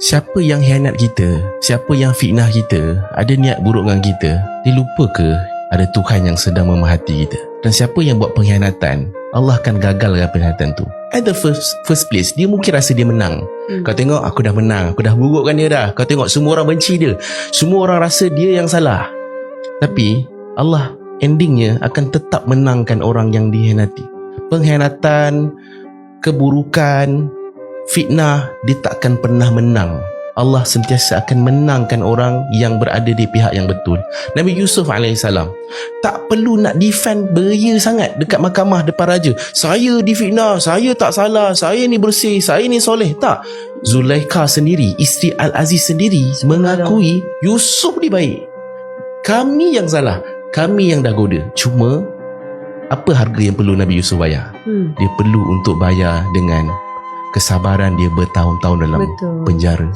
Siapa yang hianat kita, siapa yang fitnah kita, ada niat buruk dengan kita, dia lupa ke ada Tuhan yang sedang memerhati kita? Dan siapa yang buat pengkhianatan, Allah akan gagalkan pengkhianatan tu. At the first place, dia mungkin rasa dia menang. Kau tengok, aku dah menang, aku dah burukkan dia dah. Kau tengok, semua orang benci dia, semua orang rasa dia yang salah. Tapi Allah endingnya akan tetap menangkan orang yang dikhianati. Pengkhianatan, keburukan, fitnah, dia takkan pernah menang. Allah sentiasa akan menangkan orang yang berada di pihak yang betul. Nabi Yusuf AS tak perlu nak defend beria sangat dekat mahkamah depan raja. Saya difitnah, saya tak salah, saya ni bersih, saya ni soleh. Tak. Zulaikha sendiri, isteri Al-Aziz sendiri mengakui Yusuf ni baik. Kami yang salah, kami yang dah goda. Cuma apa harga yang perlu Nabi Yusuf bayar? Dia perlu untuk bayar dengan kesabaran dia bertahun-tahun dalam penjara.